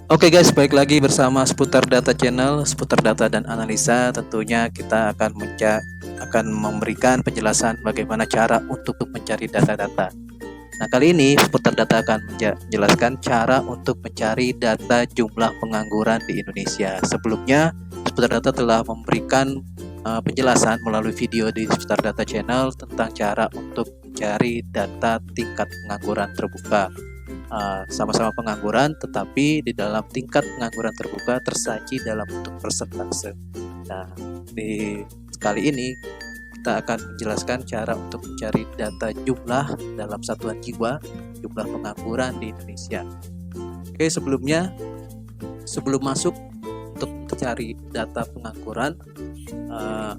Oke guys, balik lagi bersama Seputar Data Channel, Seputar Data dan Analisa. Tentunya kita akan memberikan penjelasan bagaimana cara untuk mencari data-data. Nah, kali ini Seputar Data akan menjelaskan cara untuk mencari data jumlah pengangguran di Indonesia. Sebelumnya, Seputar Data telah memberikan penjelasan melalui video di Seputar Data Channel tentang cara untuk mencari data tingkat pengangguran terbuka. Sama-sama pengangguran, tetapi di dalam tingkat pengangguran terbuka tersaji dalam bentuk persentase. Nah, di kali ini kita akan menjelaskan cara untuk mencari data jumlah dalam satuan jiwa, jumlah pengangguran di Indonesia. Oke, sebelum masuk untuk mencari data pengangguran,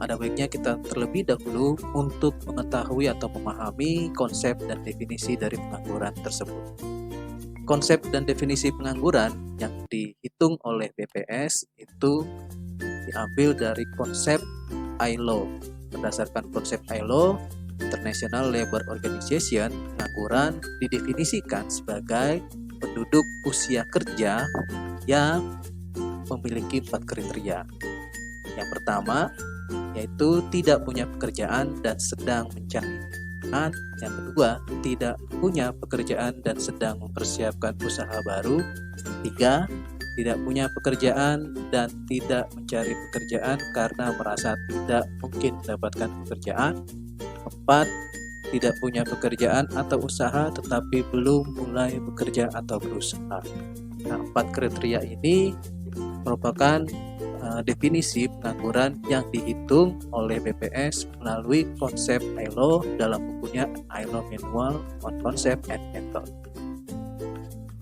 ada baiknya kita terlebih dahulu untuk mengetahui atau memahami konsep dan definisi dari pengangguran tersebut. Konsep dan definisi pengangguran yang dihitung oleh BPS itu diambil dari konsep ILO. Berdasarkan konsep ILO, International Labour Organization, pengangguran didefinisikan sebagai penduduk usia kerja yang memiliki 4 kriteria. Yang pertama, yaitu tidak punya pekerjaan dan sedang mencari. Yang kedua, tidak punya pekerjaan dan sedang mempersiapkan usaha baru. 3, tidak punya pekerjaan dan tidak mencari pekerjaan karena merasa tidak mungkin mendapatkan pekerjaan. 4, tidak punya pekerjaan atau usaha tetapi belum mulai bekerja atau berusaha. Nah, 4 kriteria ini merupakan definisi pengangguran yang dihitung oleh BPS melalui konsep ILO dalam bukunya ILO Manual on Concept and Method.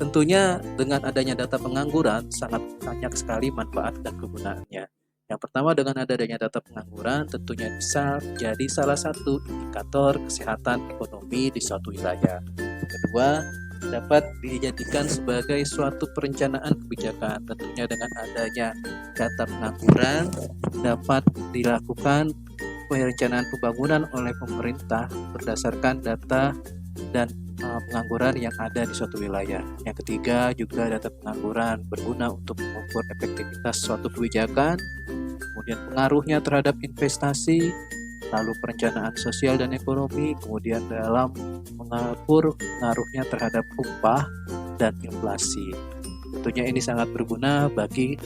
Tentunya dengan adanya data pengangguran sangat banyak sekali manfaat dan kegunaannya. Yang pertama, dengan adanya data pengangguran tentunya bisa menjadi salah satu indikator kesehatan ekonomi di suatu wilayah. Kedua, dapat dijadikan sebagai suatu perencanaan kebijakan. Tentunya dengan adanya data pengangguran dapat dilakukan perencanaan pembangunan oleh pemerintah berdasarkan data dan pengangguran yang ada di suatu wilayah. Yang ketiga, juga data pengangguran berguna untuk mengukur efektivitas suatu kebijakan, kemudian pengaruhnya terhadap investasi, lalu perencanaan sosial dan ekonomi, kemudian dalam mengukur pengaruhnya terhadap upah dan inflasi. Tentunya ini sangat berguna bagi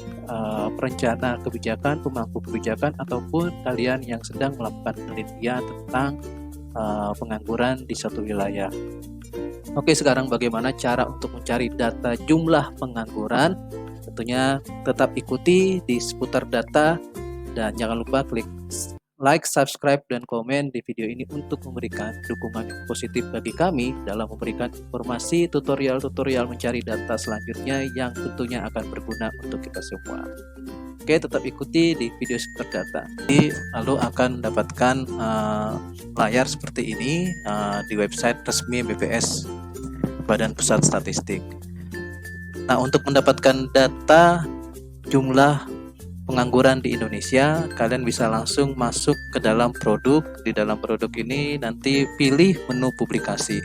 perencana kebijakan, pemangku kebijakan, ataupun kalian yang sedang melakukan penelitian tentang pengangguran di suatu wilayah. Oke, sekarang bagaimana cara untuk mencari data jumlah pengangguran? Tentunya tetap ikuti di Seputar Data dan jangan lupa klik like, subscribe, dan komen di video ini untuk memberikan dukungan yang positif bagi kami dalam memberikan informasi tutorial-tutorial mencari data selanjutnya yang tentunya akan berguna untuk kita semua. Oke, tetap ikuti di video Seputar Data. Lalu akan mendapatkan layar seperti ini di website resmi BPS, Badan Pusat Statistik. Nah, untuk mendapatkan data jumlah pengangguran di Indonesia, kalian bisa langsung masuk ke dalam produk. Di dalam produk ini nanti pilih menu publikasi.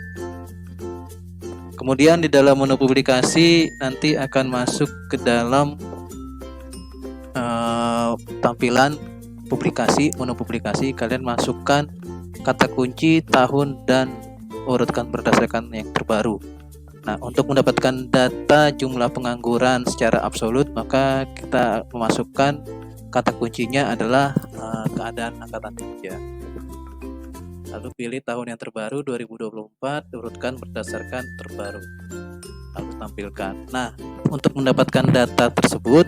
Kemudian di dalam menu publikasi nanti akan masuk ke dalam tampilan publikasi, menu publikasi. Kalian masukkan kata kunci, tahun, dan urutkan berdasarkan yang terbaru. Nah, untuk mendapatkan data jumlah pengangguran secara absolut, maka kita memasukkan kata kuncinya adalah keadaan angkatan kerja. Lalu pilih tahun yang terbaru 2024, urutkan berdasarkan terbaru. Lalu tampilkan. Nah, untuk mendapatkan data tersebut,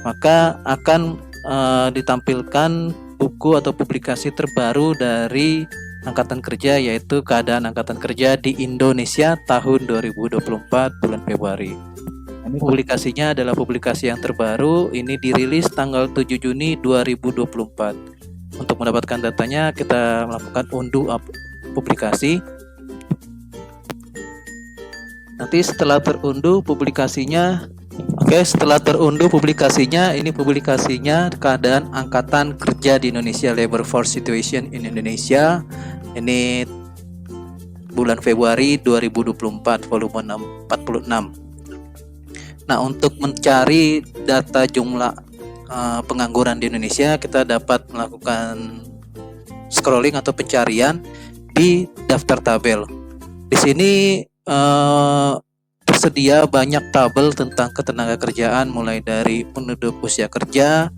maka akan ditampilkan buku atau publikasi terbaru dari Angkatan Kerja, yaitu keadaan Angkatan Kerja di Indonesia tahun 2024 bulan Februari. Ini publikasinya adalah publikasi yang terbaru, ini dirilis tanggal 7 Juni 2024. Untuk mendapatkan datanya kita melakukan unduh publikasi. Nanti setelah terunduh publikasinya, setelah terunduh publikasinya, ini publikasinya keadaan Angkatan Kerja di Indonesia, Labor Force Situation in Indonesia. Ini bulan Februari 2024, volume 46. Nah, untuk mencari data jumlah pengangguran di Indonesia, kita dapat melakukan scrolling atau pencarian di daftar tabel. Di sini tersedia banyak tabel tentang ketenagakerjaan, mulai dari penduduk usia kerja,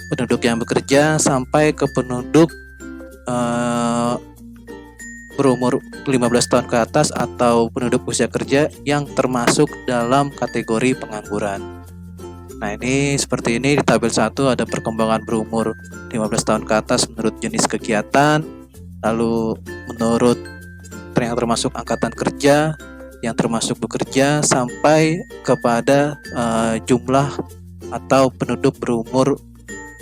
penduduk yang bekerja, sampai ke penduduk berumur 15 tahun ke atas atau penduduk usia kerja yang termasuk dalam kategori pengangguran. Nah, ini seperti ini di tabel 1 ada perkembangan berumur 15 tahun ke atas menurut jenis kegiatan, lalu menurut yang termasuk angkatan kerja, yang termasuk bekerja, sampai kepada jumlah atau penduduk berumur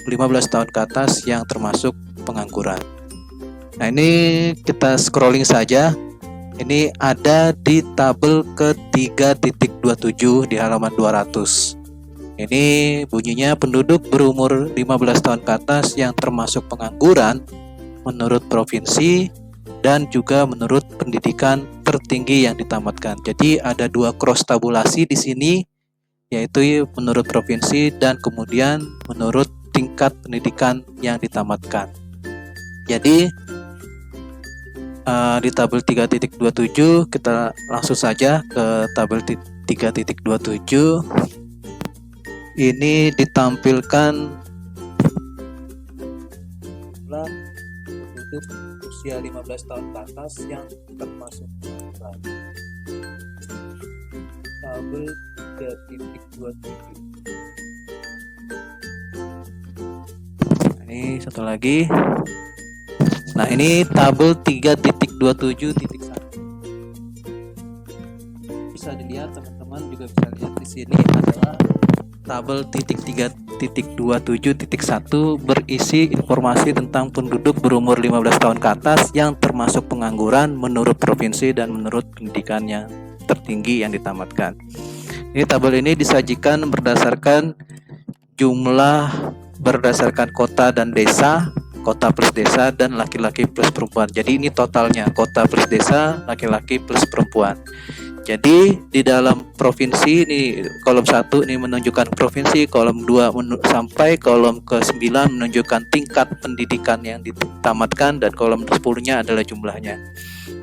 15 tahun ke atas yang termasuk pengangguran. Nah, ini kita scrolling saja. Ini ada di tabel ke-3.27 di halaman 200. Ini bunyinya penduduk berumur 15 tahun ke atas yang termasuk pengangguran menurut provinsi dan juga menurut pendidikan tertinggi yang ditamatkan. Jadi ada 2 cross tabulasi di sini, yaitu menurut provinsi dan kemudian menurut tingkat pendidikan yang ditamatkan. Jadi di tabel 3.27 kita langsung saja ke tabel 3.27. Ini ditampilkan penduduk usia 15 tahun ke atas yang termasuk pengangguran. Tabel 3.27. Ini satu lagi. Nah, ini tabel 3.27.1. Bisa dilihat, teman-teman juga bisa lihat di sini adalah tabel 3.27.1 berisi informasi tentang penduduk berumur 15 tahun ke atas yang termasuk pengangguran menurut provinsi dan menurut pendidikan yang tertinggi yang ditamatkan. Ini tabel ini disajikan berdasarkan jumlah berdasarkan kota dan desa, kota plus desa, dan laki-laki plus perempuan. Jadi ini totalnya, kota plus desa, laki-laki plus perempuan. Jadi di dalam provinsi ini kolom 1 ini menunjukkan provinsi, kolom 2 sampai kolom ke-9 menunjukkan tingkat pendidikan yang ditamatkan, dan kolom 10-nya adalah jumlahnya.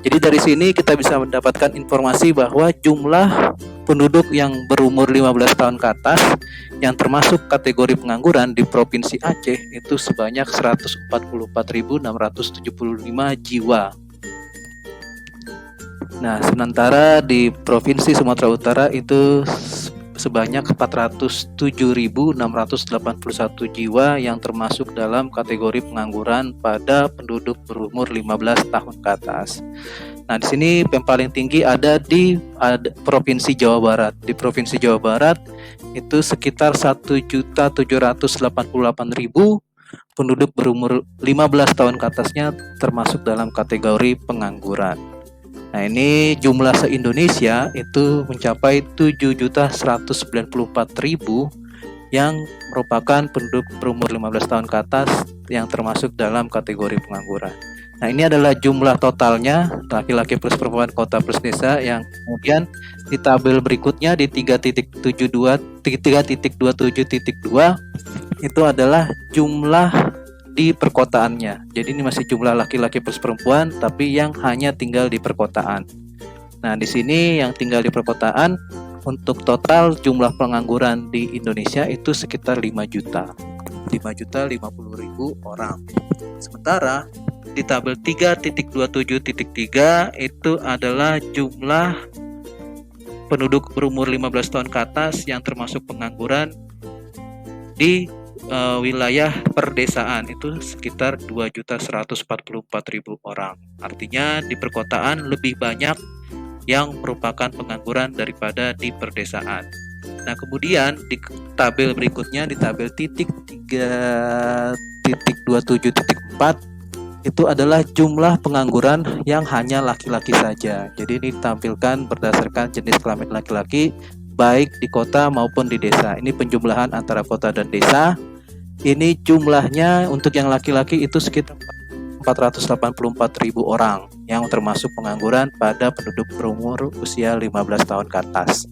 Jadi dari sini kita bisa mendapatkan informasi bahwa jumlah penduduk yang berumur 15 tahun ke atas yang termasuk kategori pengangguran di Provinsi Aceh itu sebanyak 144.675 jiwa. Nah, sementara di Provinsi Sumatera Utara itu sebanyak 407.681 jiwa yang termasuk dalam kategori pengangguran pada penduduk berumur 15 tahun ke atas. Nah, di sini yang paling tinggi ada di Provinsi Jawa Barat. Di Provinsi Jawa Barat itu sekitar 1.788.000 penduduk berumur 15 tahun ke atasnya termasuk dalam kategori pengangguran. Nah, ini jumlah se-Indonesia itu mencapai 7.194.000 yang merupakan penduduk berumur 15 tahun ke atas yang termasuk dalam kategori pengangguran. Nah, ini adalah jumlah totalnya, laki-laki plus perempuan, kota plus desa, yang kemudian di tabel berikutnya di 3.27.2 itu adalah jumlah di perkotaannya. Jadi ini masih jumlah laki-laki plus perempuan, tapi yang hanya tinggal di perkotaan. Nah, di sini yang tinggal di perkotaan untuk total jumlah pengangguran di Indonesia itu sekitar 5.050.000 orang. Sementara di tabel 3.27.3 itu adalah jumlah penduduk berumur 15 tahun ke atas yang termasuk pengangguran di wilayah perdesaan itu sekitar 2.144.000 orang. Artinya di perkotaan lebih banyak yang merupakan pengangguran daripada di perdesaan. Nah, kemudian di tabel berikutnya, di tabel 3.27.4 itu adalah jumlah pengangguran yang hanya laki-laki saja. Jadi ini ditampilkan berdasarkan jenis kelamin laki-laki baik di kota maupun di desa. Ini penjumlahan antara kota dan desa. Ini jumlahnya untuk yang laki-laki itu sekitar 484.000 orang yang termasuk pengangguran pada penduduk berumur usia 15 tahun ke atas.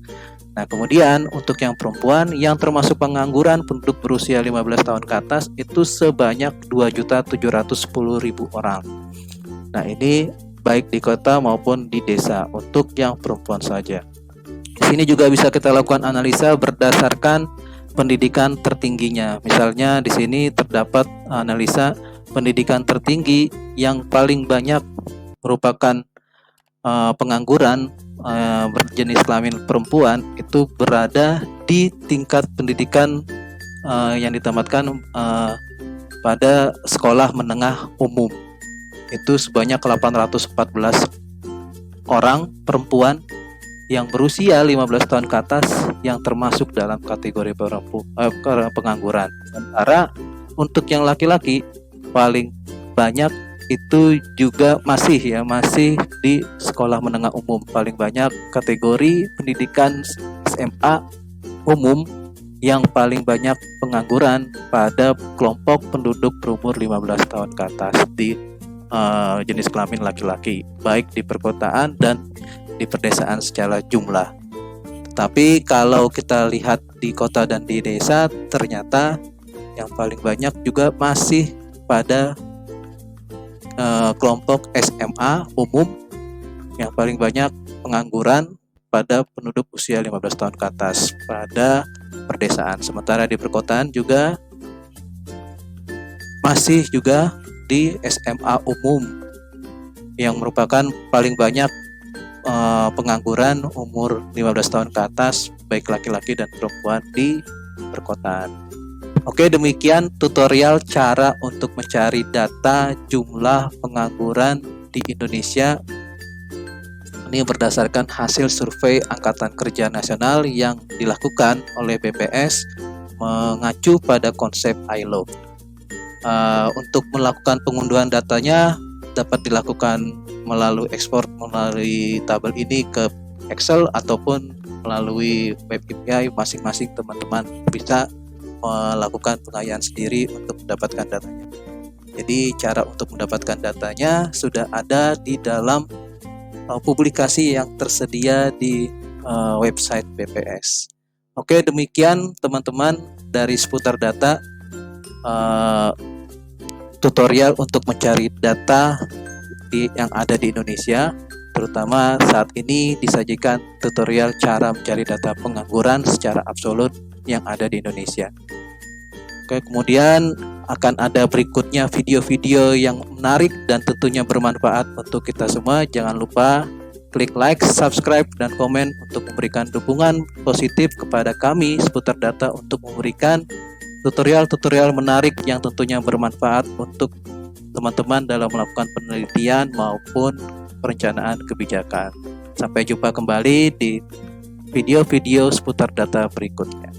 Nah, kemudian untuk yang perempuan yang termasuk pengangguran penduduk berusia 15 tahun ke atas itu sebanyak 2.710.000 orang. Nah, ini baik di kota maupun di desa untuk yang perempuan saja. Di sini juga bisa kita lakukan analisa berdasarkan pendidikan tertingginya. Misalnya di sini terdapat analisa pendidikan tertinggi yang paling banyak merupakan pengangguran berjenis kelamin perempuan itu berada di tingkat pendidikan yang ditamatkan pada sekolah menengah umum. Itu sebanyak 814 orang perempuan yang berusia 15 tahun ke atas yang termasuk dalam kategori pengangguran. Sementara untuk yang laki-laki paling banyak itu juga masih di sekolah menengah umum. Paling banyak kategori pendidikan SMA umum yang paling banyak pengangguran pada kelompok penduduk berumur 15 tahun ke atas di jenis kelamin laki-laki, baik di perkotaan dan di pedesaan secara jumlah. Tapi kalau kita lihat di kota dan di desa, ternyata yang paling banyak juga masih pada kelompok SMA umum, yang paling banyak pengangguran pada penduduk usia 15 tahun ke atas pada perdesaan. Sementara di perkotaan juga masih juga di SMA umum yang merupakan paling banyak pengangguran umur 15 tahun ke atas, baik laki-laki dan perempuan di perkotaan. Oke, demikian tutorial cara untuk mencari data jumlah pengangguran di Indonesia. Ini berdasarkan hasil survei Angkatan Kerja Nasional yang dilakukan oleh BPS mengacu pada konsep ILO. Untuk melakukan pengunduhan datanya dapat dilakukan melalui ekspor melalui tabel ini ke Excel ataupun melalui web API. Masing-masing teman-teman bisa melakukan pengayaan sendiri untuk mendapatkan datanya. Jadi cara untuk mendapatkan datanya sudah ada di dalam publikasi yang tersedia di website BPS. Oke, demikian teman-teman dari seputar data, tutorial untuk mencari data yang ada di Indonesia. Terutama saat ini disajikan tutorial cara mencari data pengangguran secara absolut yang ada di Indonesia. Oke, kemudian akan ada berikutnya video-video yang menarik dan tentunya bermanfaat untuk kita semua. Jangan lupa klik like, subscribe, dan komen untuk memberikan dukungan positif kepada kami seputar data untuk memberikan tutorial-tutorial menarik yang tentunya bermanfaat untuk teman-teman dalam melakukan penelitian maupun perencanaan kebijakan. Sampai jumpa kembali di video-video seputar data berikutnya.